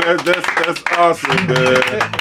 Man, that's awesome, man.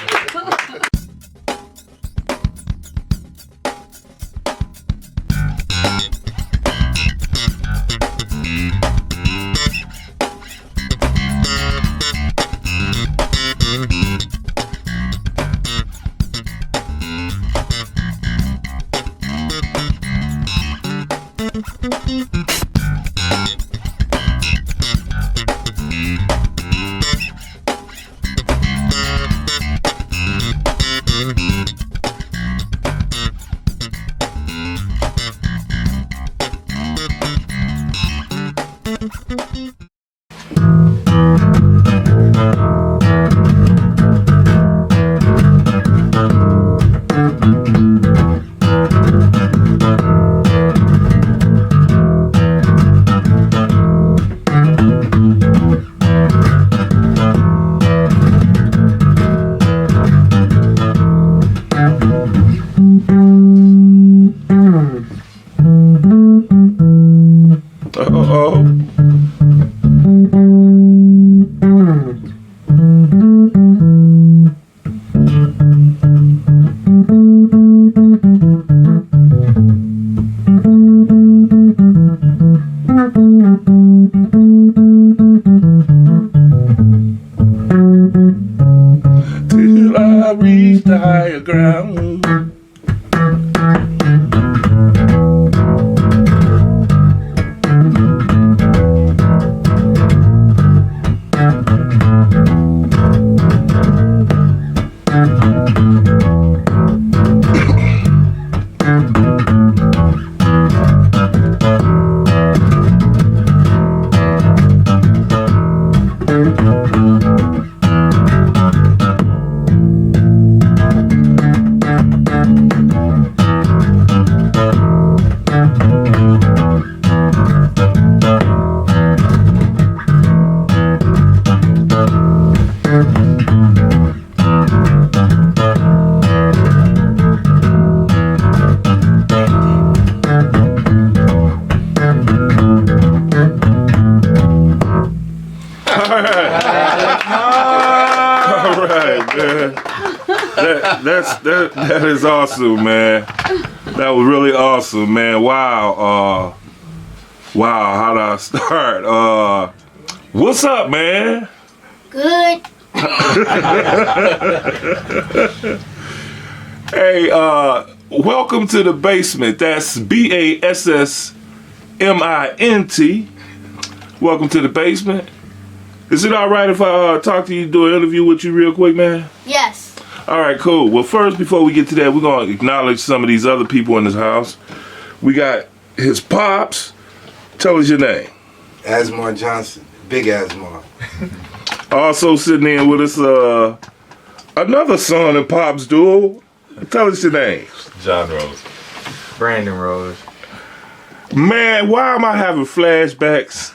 Till I reach the higher ground. That is awesome, man. That was really awesome, man. Wow. Wow, how do I start? What's up, man? Good. Hey, welcome to the basement. That's BASSMINT. Welcome to the basement. Is it all right if I talk to you, do an interview with you real quick, man? Yes. All right, cool. Well, first, before we get to that, we're going to acknowledge some of these other people in this house. We got his pops. Tell us your name. Asmar Johnson. Big Asmar. Also sitting in with us, another son and pops duo. Tell us your names. John Rose. Brandon Rose. Man, why am I having flashbacks?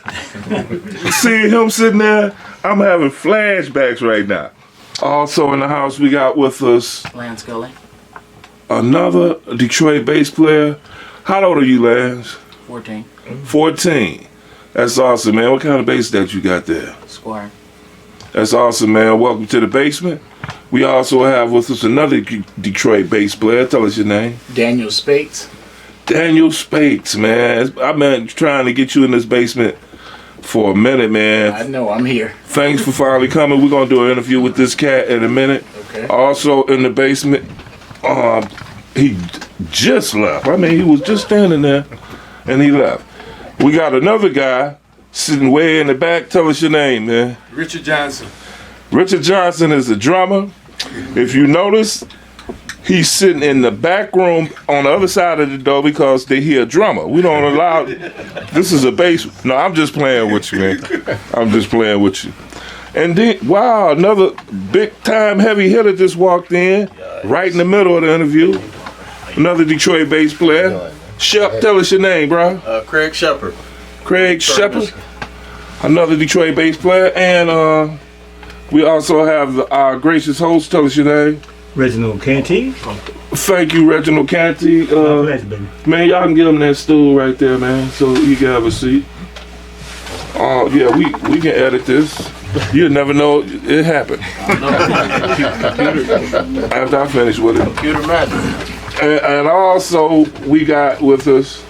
Seeing him sitting there, I'm having flashbacks right now. Also in the house, we got with us Lance Gully. another Detroit bass player. How old are you, Lance? 14. 14. That's awesome, man. What kind of bass that you got there? Squire. That's awesome, man. Welcome to the basement. We also have with us another Detroit bass player. Tell us your name. Daniel Spates. Daniel Spates, man. I've been trying to get you in this basement for a minute, man. I know, I'm here. Thanks for finally coming. We're going to do an interview with this cat in a minute. Okay. Also in the basement, he just left. I mean, he was just standing there and he left. We got another guy sitting way in the back. Tell us your name, man. Richard Johnson. Richard Johnson is a drummer. If you notice, he's sitting in the back room on the other side of the door because they hear a drummer. We don't allow. This is a bass. No, I'm just playing with you, man. I'm just playing with you. And then, wow, another big time heavy hitter just walked in right in the middle of the interview. Another Detroit bass player. Shep, tell us your name, bro. Craig Shepard. Craig Shepard. Another Detroit bass player. And we also have our gracious host. Tell us your name. Reginald Canty. Thank you, Reginald Canty. Man, y'all can get him that stool right there, man, so you can have a seat. Yeah, we can edit this. You'll never know it happened. After I finish with it. Computer magic. And also, we got with us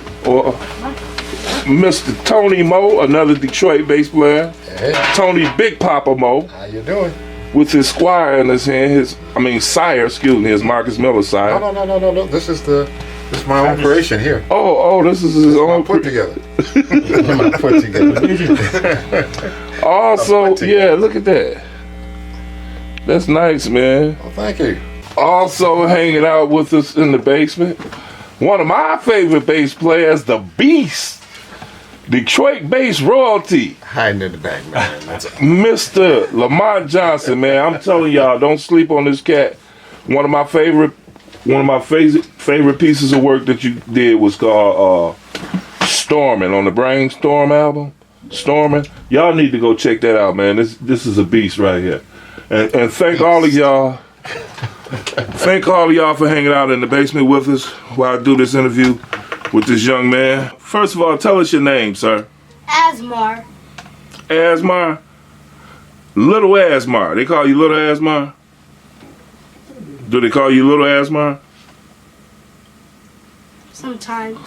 Mr. Tony Moe, another Detroit bass player. Hey, Tony Big Papa Moe. how you doing? With his squire in his hand, sire, excuse me, his Marcus Miller sire. No. This is my own creation here. Oh, this is his own Put together. Put together. Also, yeah, look at that. That's nice, man. Well, thank you. Also hanging out with us in the basement, one of my favorite bass players, the Beast, Detroit bass royalty, Hiding in the back, man. That's Mr. Lamont Johnson, man. I'm telling y'all, don't sleep on this cat. One of my favorite pieces of work that you did was called Stormin' on the Brainstorm album. Stormin'. Y'all need to go check that out, man. This is a beast right here. And thank all of y'all. Thank all of y'all for hanging out in the basement with us while I do this interview with this young man. First of all, tell us your name, sir. Asmar. Asmar? Little Asmar. They call you Little Asmar? Do they call you Little Asmar? Sometimes.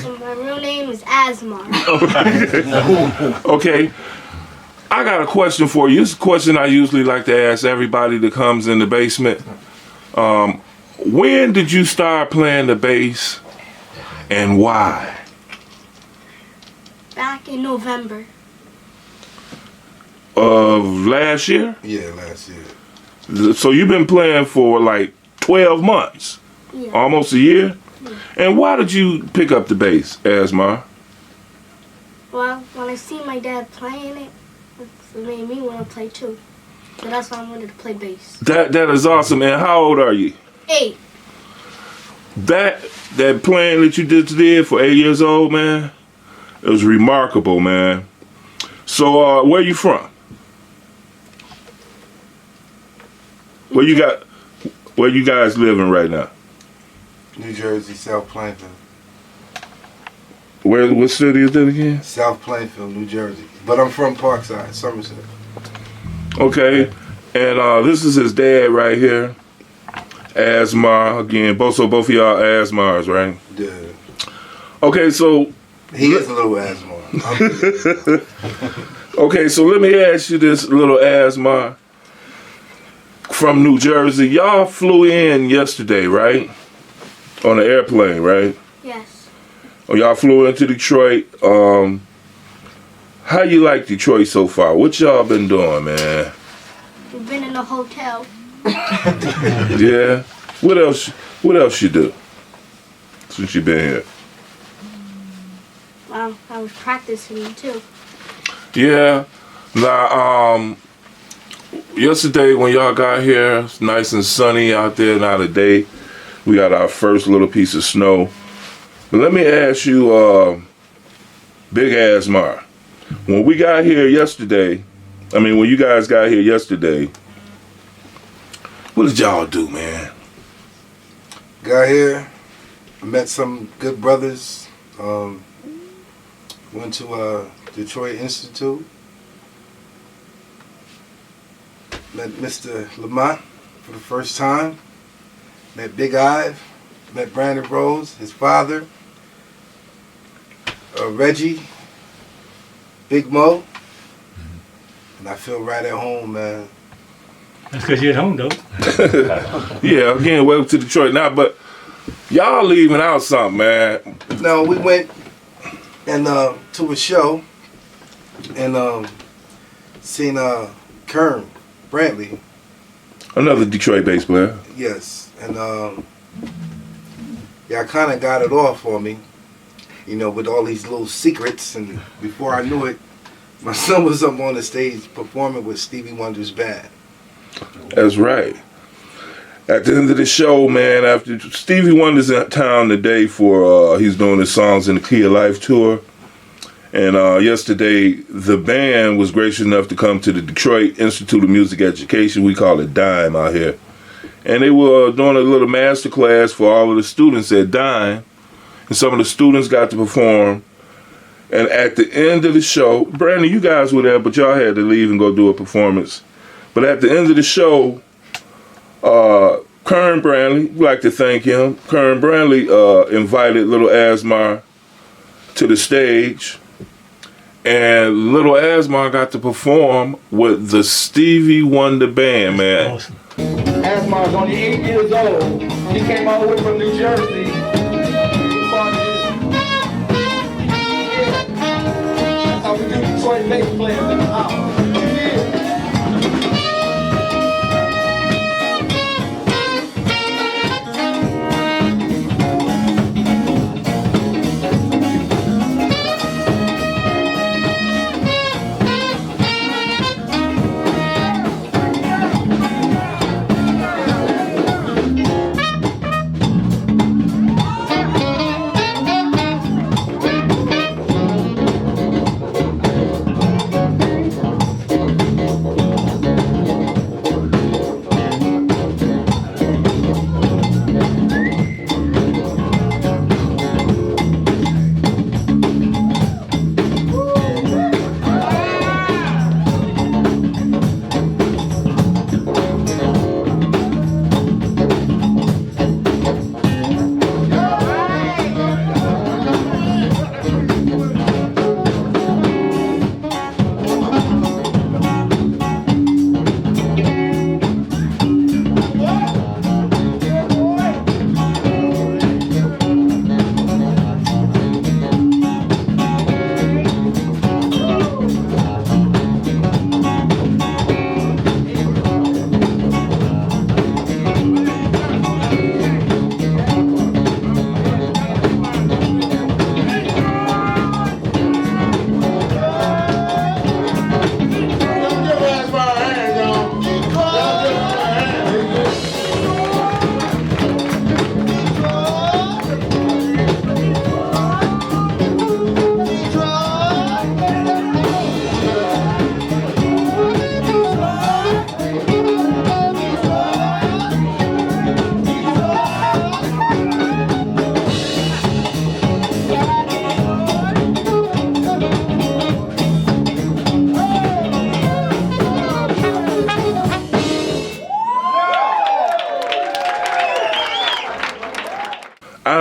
So my real name is Asmar. Okay. I got a question for you. This is a question I usually like to ask everybody that comes in the basement. When did you start playing the bass and why? Back in November. Of last year? Yeah, last year. So you've been playing for like 12 months? Yeah. Almost a year? Yeah. And why did you pick up the bass, Asmar? Well, when I see my dad playing it made me want to play too. So that's why I wanted to play bass. That is awesome, man. How old are you? 8. That playing that you just did for 8 years old, man, it was remarkable, man. So where you from? Where you guys living right now? New Jersey, South Plainfield. What city is that again? South Plainfield, New Jersey. But I'm from Parkside, Somerset. Okay. And this is his dad right here. Asmar again. Both of y'all Asmars, right? Yeah. Okay, so He is a little Asmar. okay, so let me ask you this, Little Asmar. From New Jersey, y'all flew in yesterday, right? On an airplane, right? Yes. Oh, y'all flew into Detroit. How you like Detroit so far? What y'all been doing, man? We've been in a hotel. Yeah. What else? What else you do since you been here? I was practicing too. Yeah. Now, yesterday when y'all got here, it's nice and sunny out there. Now today, we got our first little piece of snow. But let me ask you, Big Asmar, when we got here yesterday, when you guys got here yesterday, what did y'all do, man? Got here, met some good brothers. Went to Detroit Institute. Met Mr. Lamont for the first time. Met Big Ive. Met Brandon Rose, his father. Reggie. Big Mo. And I feel right at home, man. That's because you're at home, though. Yeah, again, welcome to Detroit now, but y'all leaving out something, man. No, we went and to a show and seen Kern Brantley. Another Detroit-based player. Yes, and yeah, I kind of got it off for me, with all these little secrets. And before I knew it, my son was up on the stage performing with Stevie Wonder's band. That's right. At the end of the show, man, after Stevie Wonder's in town today for he's doing his Songs in the Key of Life tour. And yesterday, the band was gracious enough to come to the Detroit Institute of Music Education. We call it DIME out here. And they were doing a little master class for all of the students at DIME. And some of the students got to perform. And at the end of the show, Brandon, you guys were there, but y'all had to leave and go do a performance. But at the end of the show, Kern Brantley, we'd like to thank him. Kern Brantley invited Lil Asmar to the stage. And Lil Asmar got to perform with the Stevie Wonder band, man. Awesome. Asmar's only 8 years old. He came all the way from New Jersey. That's how we do Detroit bass players in the house.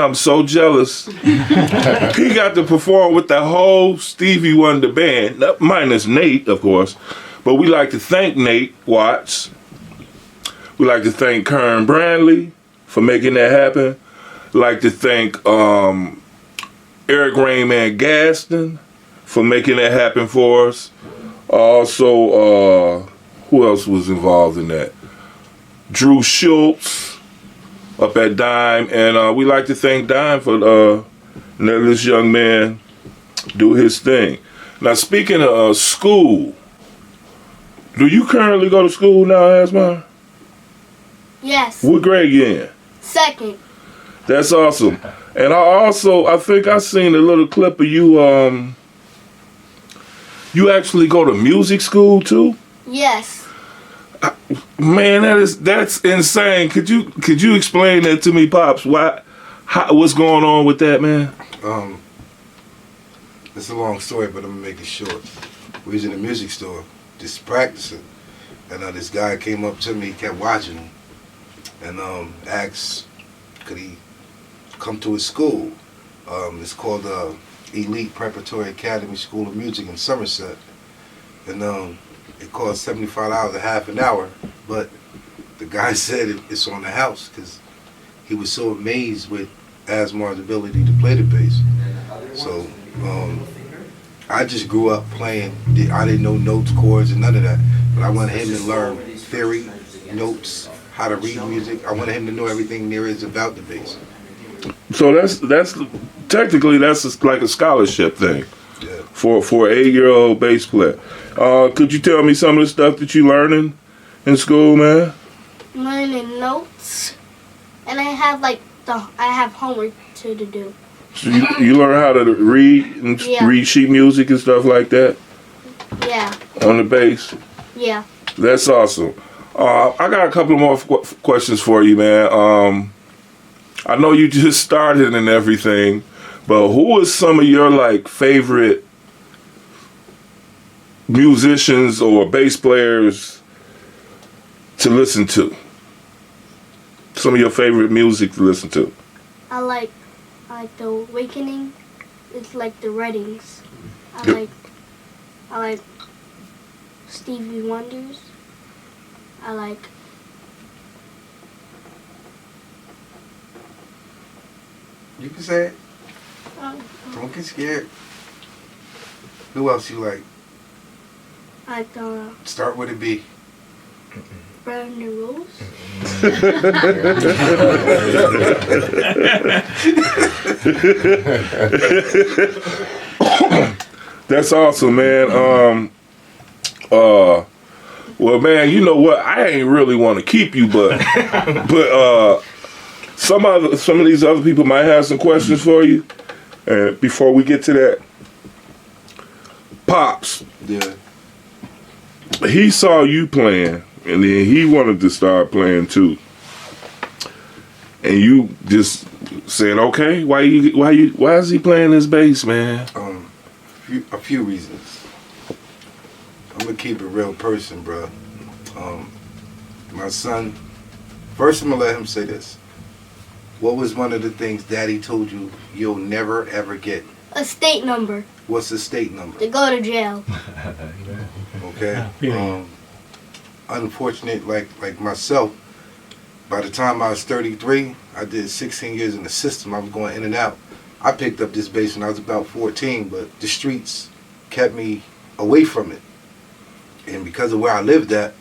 I'm so jealous. He got to perform with the whole Stevie Wonder band, minus Nate, of course. But we like to thank Nate Watts. We like to thank Kern Brantley for making that happen. Like to thank Eric Rainman Gaston for making that happen for us. Also, who else was involved in that? Drew Schultz up at Dime, and we like to thank Dime for letting this young man do his thing. Now, speaking of school, do you currently go to school now, Asmar? Yes. What grade you in? Second. That's awesome. And I think I seen a little clip of you. You actually go to music school too? Yes. Man, that's insane. Could you explain that to me, Pops? What's going on with that, man? It's a long story, but I'm gonna make it short. We was in a music store, just practicing, and this guy came up to me, kept watching him, and asked, could he come to his school? It's called Elite Preparatory Academy School of Music in Somerset, and it costs $75 a half an hour, but the guy said it's on the house because he was so amazed with Asmar's ability to play the bass. So I just grew up playing. I didn't know notes, chords, and none of that, but I wanted him to learn theory, notes, how to read music. I wanted him to know everything there is about the bass. So that's technically like a scholarship thing. Yeah. For an 8-year-old bass player. Could you tell me some of the stuff that you learning in school, man? Learning notes, and I have homework to do. So you learn how to read and read sheet music and stuff like that? Yeah. On the bass? Yeah. That's awesome. I got a couple more questions for you, man. I know you just started and everything, but who is some of your favorite musicians or bass players to listen to? Some of your favorite music to listen to? I like The Awakening. It's like the Reddings. I like Stevie Wonders. I like You can say it. Don't get scared. Who else you like? I like Start with a B. Brandon Rose. That's awesome, man. Well, man, you know what? I ain't really want to keep you, but some of these other people might have some questions for you. And before we get to that, Pops, Yeah. he saw you playing, and then he wanted to start playing too. And you just said, "Okay, why is he playing this bass, man?" A few reasons. I'm gonna keep it real person, bro. My son. First, I'm gonna let him say this. What was one of the things Daddy told you you'll never ever get? A state number What's the state number? to go to jail. Okay. Yeah. Unfortunate, like myself. By the time I was 33, I did 16 years in the system. I was going in and out. I picked up this bass when I was about 14, but the streets kept me away from it. And because of where I lived at,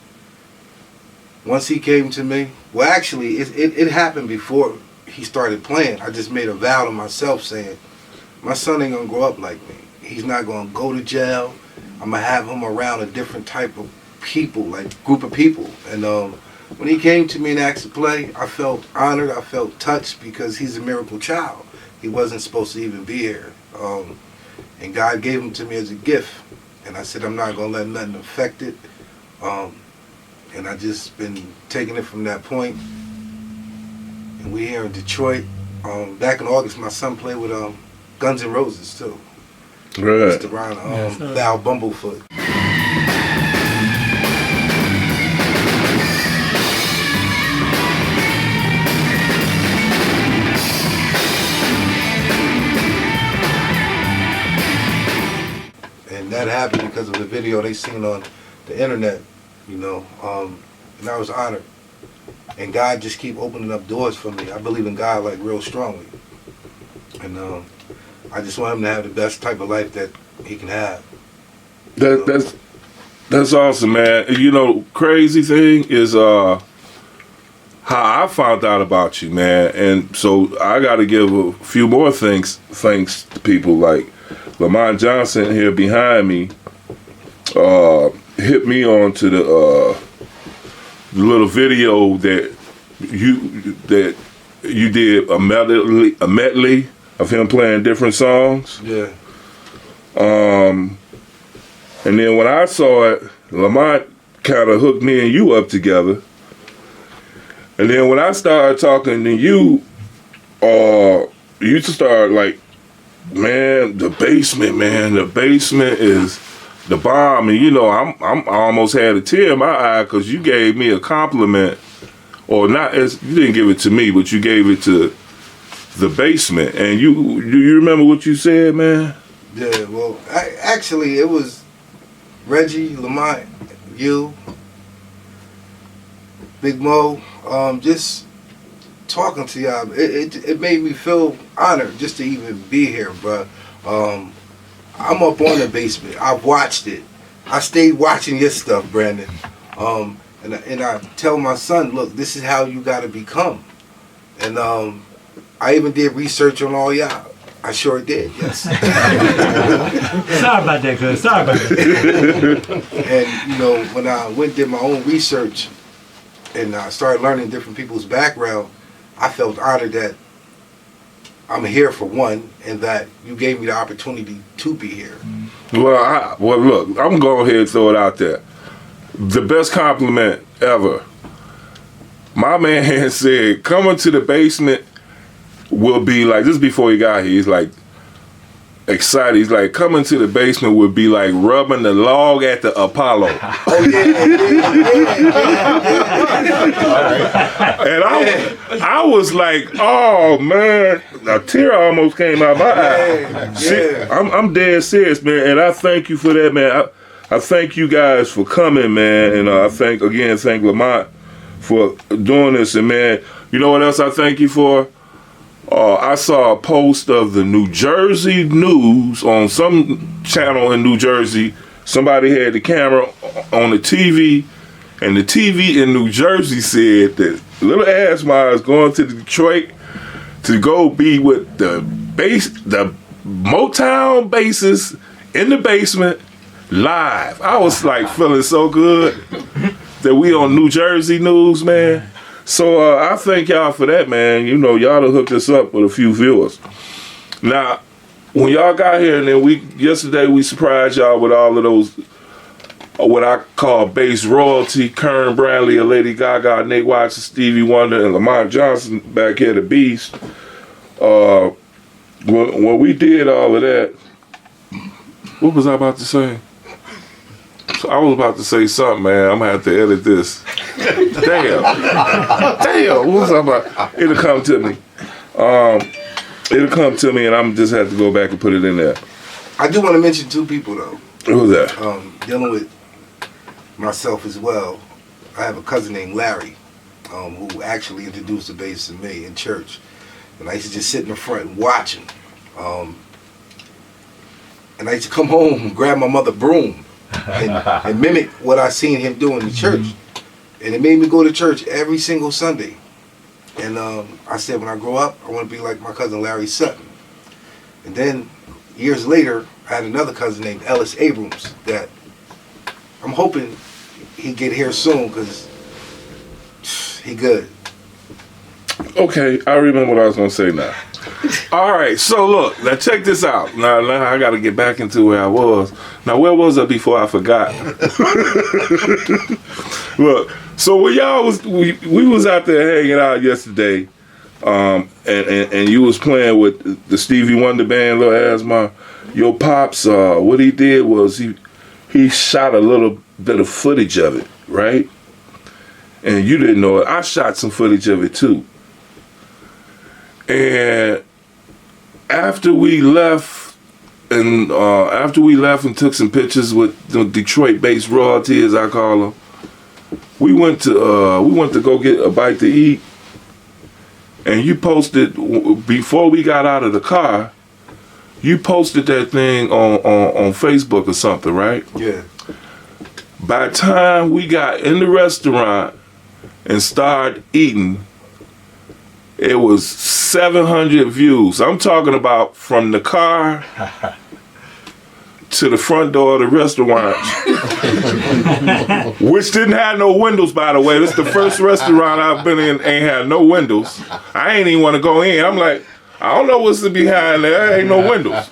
once he came to me, well, actually, it happened before he started playing. I just made a vow to myself saying, my son ain't gonna grow up like me. He's not gonna go to jail. I'm gonna have him around a different type of people, like group of people. And when he came to me and asked to play, I felt honored, I felt touched because he's a miracle child. He wasn't supposed to even be here. And God gave him to me as a gift. And I said, I'm not gonna let nothing affect it. And I just been taking it from that point. And we here in Detroit. Back in August, my son played with Guns N' Roses too. Right. Mr. Ron, Val Bumblefoot. And that happened because of the video they seen on the internet, you know, and I was honored. And God just keep opening up doors for me. I believe in God like real strongly. And I just want him to have the best type of life that he can have. That's awesome, man. You know, crazy thing is how I found out about you, man. And so I got to give a few more thanks to people like Lamont Johnson here behind me. Hit me on to the little video that you did a medley of him playing different songs. Yeah. And then when I saw it, Lamont kind of hooked me and you up together. And then when I started talking to you, you started like, man, the basement is the bomb. And you know, I almost had a tear in my eye because you gave me a compliment, or not as you didn't give it to me, but you gave it to the basement. And you remember what you said, man? Yeah. Well, actually, it was Reggie, Lamont, you, Big Mo, just talking to y'all. It made me feel honored just to even be here, bro. I'm up on the basement. I've watched it. I stayed watching your stuff, Brandon. And I tell my son, look, this is how you got to become. And I even did research on all y'all. I sure did, yes. Sorry about that, cuz. Sorry about that. And, you know, when I went and did my own research and I started learning different people's background, I felt honored that I'm here for one, and that you gave me the opportunity to be here. Well, look, I'm going to go ahead and throw it out there. The best compliment ever. My man said, coming to the basement will be like, this is before he got here, he's like excited. He's like, coming to the basement would be like rubbing the log at the Apollo. Oh, yeah. And I was like, oh man, a tear almost came out my eye. Yeah. I'm dead serious, man, and I thank you for that, man. I thank you guys for coming, man, and I thank Lamont for doing this, and man, you know what else I thank you for? I saw a post of the New Jersey News on some channel in New Jersey. Somebody had the camera on the TV, and the TV in New Jersey said that Lil Asmar is going to Detroit to go be with the Motown bassist in the basement live. I was like feeling so good that we on New Jersey News, man. So I thank y'all for that, man. You know, y'all done hooked us up with a few viewers. Now, when y'all got here, and then yesterday we surprised y'all with all of those, what I call bass royalty, Kern Bradley, Lady Gaga, Nate Watson, Stevie Wonder, and Lamont Johnson back here, the Beast. When we did all of that, what was I about to say? So I was about to say something, man. I'm gonna have to edit this. Damn, what was I about? It'll come to me. It'll come to me, and I'm just have to go back and put it in there. I do want to mention two people, though. Who's that? Dealing with myself as well. I have a cousin named Larry, who actually introduced the bass to me in church. And I used to just sit in the front and watch him. And I used to come home and grab my mother broom and mimic what I seen him do in the church. And it made me go to church every single Sunday. And I said, when I grow up, I want to be like my cousin Larry Sutton. And then years later, I had another cousin named Ellis Abrams that I'm hoping he get here soon, because he good. Okay, I remember what I was gonna say now. All right, so look, now check this out. Now I got to get back into where I was. Now, where was I before I forgot? Look, so when y'all we was out there hanging out yesterday, and you was playing with the Stevie Wonder band, Lil Asmar. Your pops, what he did was he shot a little bit of footage of it, right? And you didn't know it. I shot some footage of it too. And after we left and took some pictures with the Detroit-based royalty, as I call them, we went to go get a bite to eat. And you posted, before we got out of the car, you posted that thing on Facebook or something, right? Yeah. By the time we got in the restaurant and started eating, it was 700 views. I'm talking about from the car to the front door of the restaurant, which didn't have no windows, by the way. This is the first restaurant I've been in ain't had no windows. I ain't even want to go in. I'm like, I don't know what's behind there. Ain't no windows.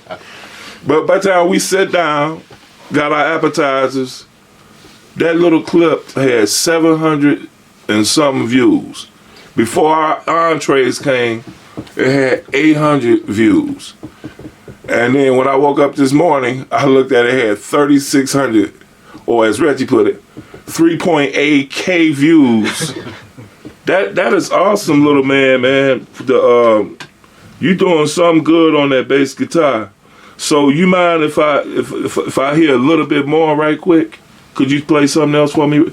But by the time we sat down, got our appetizers, that little clip had 700 and something views. Before our entrees came, it had 800 views. And then when I woke up this morning, I looked at it, it had 3,600, or as Reggie put it, 3.8K views. That is awesome, little man. You doing something good on that bass guitar. So you mind if I hear a little bit more right quick? Could you play something else for me?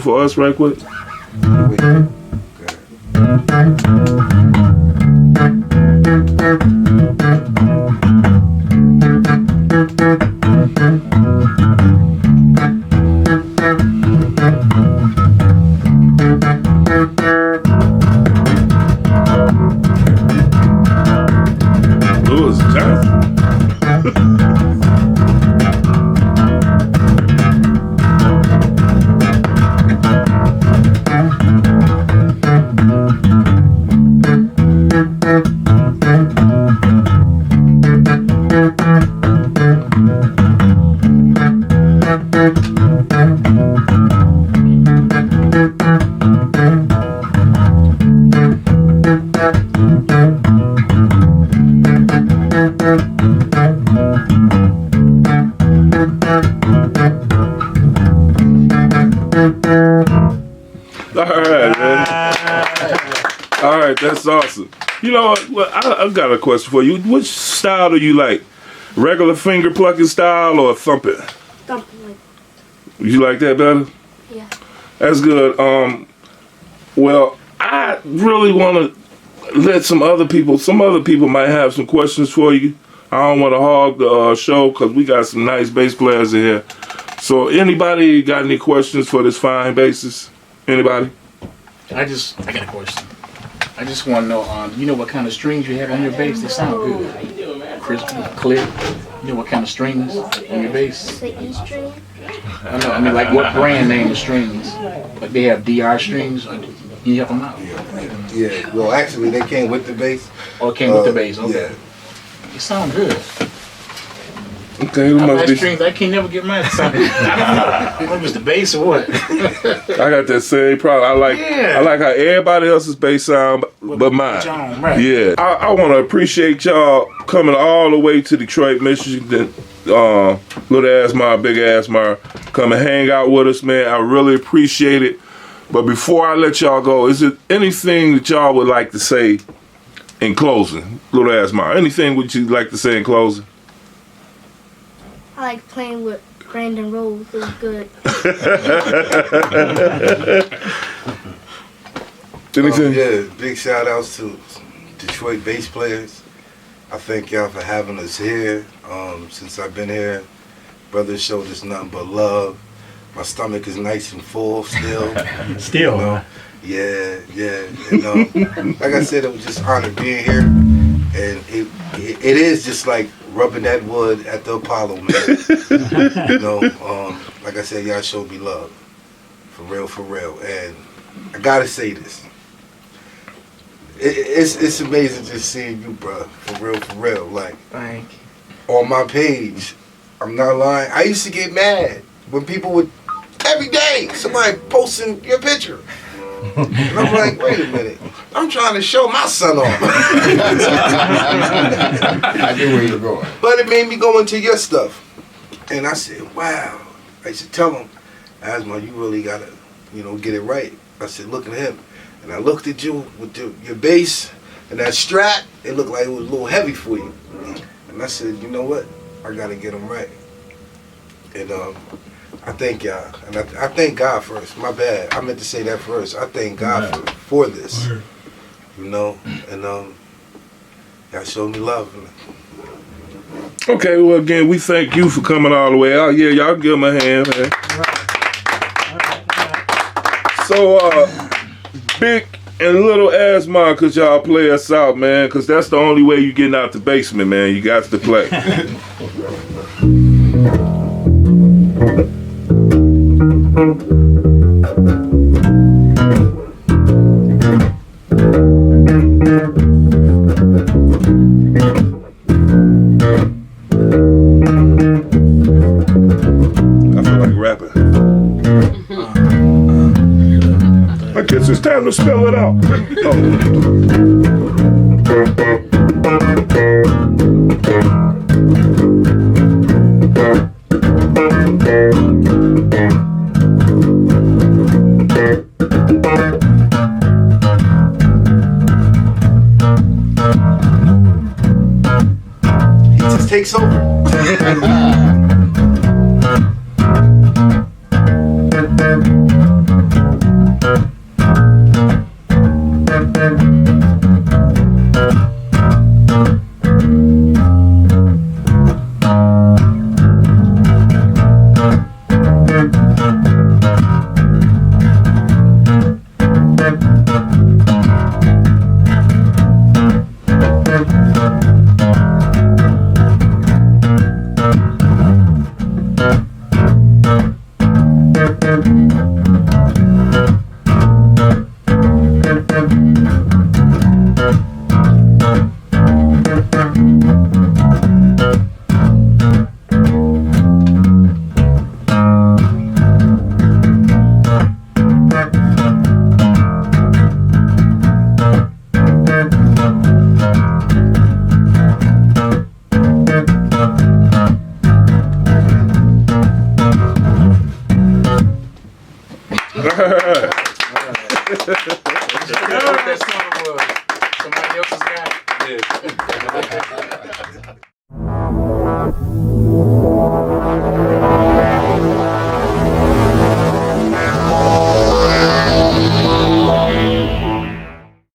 For us right quick? Louis Johnson. All right, that's awesome. You know what? Well, I've got a question for you. Which style do you like? Regular finger plucking style or thumping? Thumping. You like that better? Yeah. That's good. Well, I really want to let some other people might have some questions for you. I don't want to hog the show because we got some nice bass players in here. So anybody got any questions for this fine bassist? Anybody? I got a question. I just want to know, you know what kind of strings you have on your bass? They sound good. Crisp, clear. You know what kind of strings on your bass? The E string. I know. I mean, like what brand name of strings? Like they have DR strings. Or can you help them out? Yeah. Well, actually, they came with the bass. Oh, it came with the bass. Okay. Yeah. It sound good. Okay, it I must like be. strings. I can't never get mad at something. I don't know if it's the bass or what. I got that same problem. I like how everybody else's bass sound, but mine. John, right. Yeah, I want to appreciate y'all coming all the way to Detroit, Michigan. Lil Asmar, Big Asmar, come and hang out with us, man. I really appreciate it. But before I let y'all go, is there anything that y'all would like to say in closing? Lil Asmar, anything would you like to say in closing? I like playing with Brandon Rose. It was good. Anything? Yeah, big shout outs to Detroit bass players. I thank y'all for having us here. Since I've been here, brothers showed us nothing but love. My stomach is nice and full still. Still, You know? huh? Yeah. And like I said, it was just honored being here. And it is just like rubbing that wood at the Apollo, man. Like I said, y'all showed me love. For real. And I gotta say this. It's amazing just seeing you, bro. For real. Like, Thank you. on my page, I'm not lying. I used to get mad when people would, every day, somebody posting your picture. And I'm like, wait a minute. I'm trying to show my son off. I knew where you were going. But it made me go into your stuff. And I said, wow. I should tell him, Asmar, you really gotta, get it right. I said, look at him. And I looked at you with your bass and that Strat. It looked like it was a little heavy for you. And I said, you know what? I gotta get him right. And I thank y'all. And I thank God first. My bad. I meant to say that first. I thank God for this. And y'all showed me love. Okay, well, again, we thank you for coming all the way out. Yeah, y'all give him a hand, man. So, Big and Lil Asmar, could y'all play us out, man? Because that's the only way you getting out the basement, man. You got to play. I feel like rapping. I guess it's time to spell it out. He just takes over. That song was.